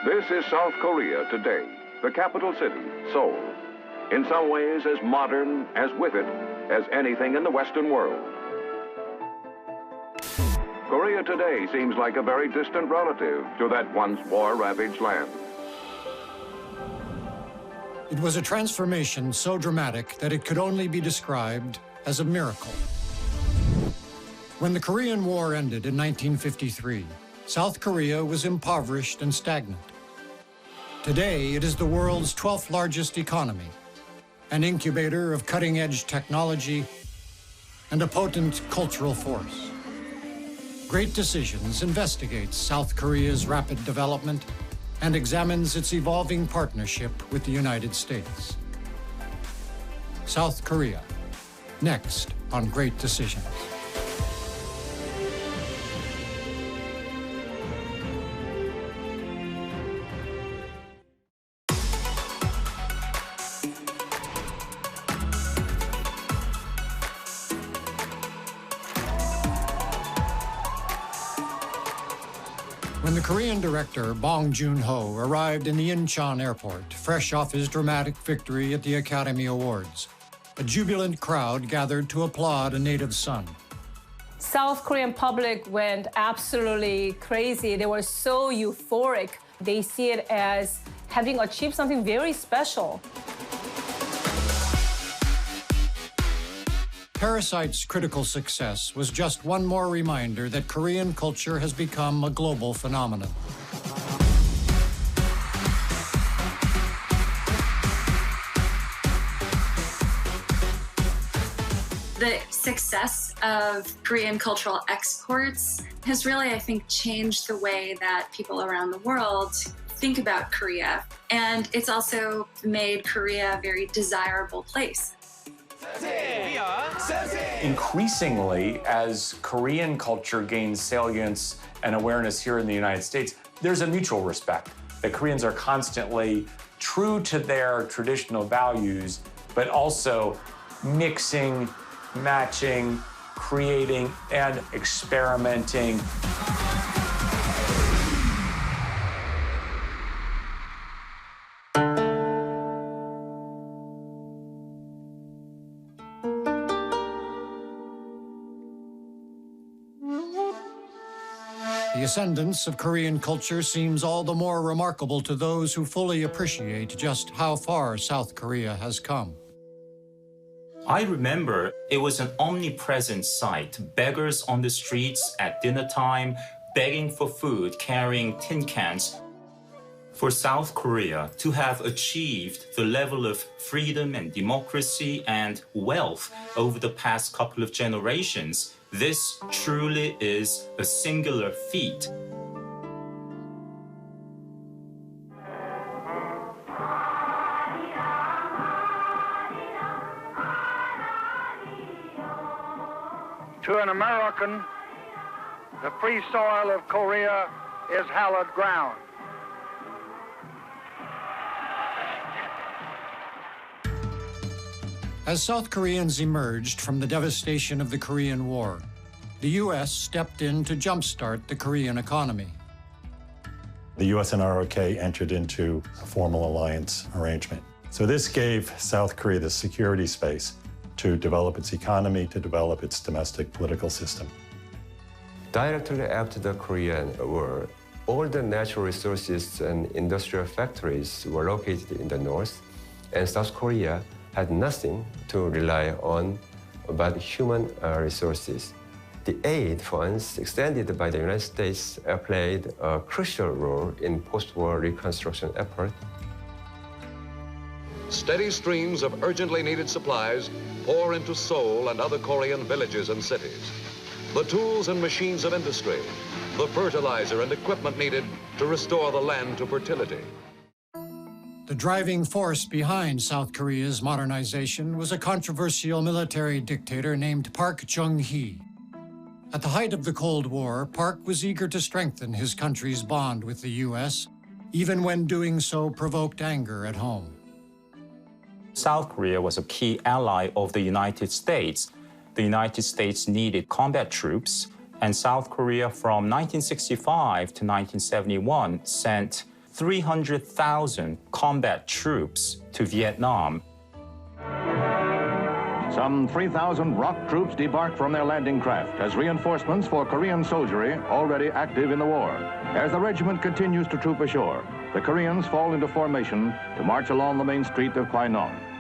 This is South Korea today, the capital city, Seoul. In some ways as modern, as with it, as anything in the Western world. Korea today seems like a very distant relative to that once war-ravaged land. It was a transformation so dramatic that it could only be described as a miracle. When the Korean War ended in 1953, South Korea was impoverished and stagnant. Today, it is the world's 12th largest economy, an incubator of cutting-edge technology, and a potent cultural force. Great Decisions investigates South Korea's rapid development and examines its evolving partnership with the United States. South Korea, next on Great Decisions. When the Korean director Bong Joon-ho arrived in the Incheon airport, fresh off his dramatic victory at the Academy Awards, a jubilant crowd gathered to applaud a native son. South Korean public went absolutely crazy. They were so euphoric. They see it as having achieved something very special. Parasite's critical success was just one more reminder that Korean culture has become a global phenomenon. The success of Korean cultural exports has really, I think, changed the way that people around the world think about Korea. And it's also made Korea a very desirable place. Increasingly, as Korean culture gains salience and awareness here in the United States, there's a mutual respect that Koreans are constantly true to their traditional values, but also mixing, matching, creating, and experimenting. The ascendance of Korean culture seems all the more remarkable to those who fully appreciate just how far South Korea has come. I remember it was an omnipresent sight. Beggars on the streets at dinner time, begging for food, carrying tin cans. For South Korea to have achieved the level of freedom and democracy and wealth over the past couple of generations, this truly is a singular feat. To an American, the free soil of Korea is hallowed ground. As South Koreans emerged from the devastation of the Korean War, the U.S. stepped in to jumpstart the Korean economy. The U.S. and ROK entered into a formal alliance arrangement. So this gave South Korea the security space to develop its economy, to develop its domestic political system. Directly after the Korean War, all the natural resources and industrial factories were located in the north, and South Korea had nothing to rely on but human resources. The aid funds extended by the United States played a crucial role in post-war reconstruction effort. Steady streams of urgently needed supplies pour into Seoul and other Korean villages and cities. The tools and machines of industry, the fertilizer and equipment needed to restore the land to fertility. The driving force behind South Korea's modernization was a controversial military dictator named Park Chung-hee. At the height of the Cold War, Park was eager to strengthen his country's bond with the U.S., even when doing so provoked anger at home. South Korea was a key ally of the United States. The United States needed combat troops, and South Korea from 1965 to 1971 sent 300,000 combat troops to Vietnam. Some 3,000 ROK troops debarked from their landing craft as reinforcements for Korean soldiery already active in the war. As the regiment continues to troop ashore, the Koreans fall into formation to march along the main street of Quy Nhon.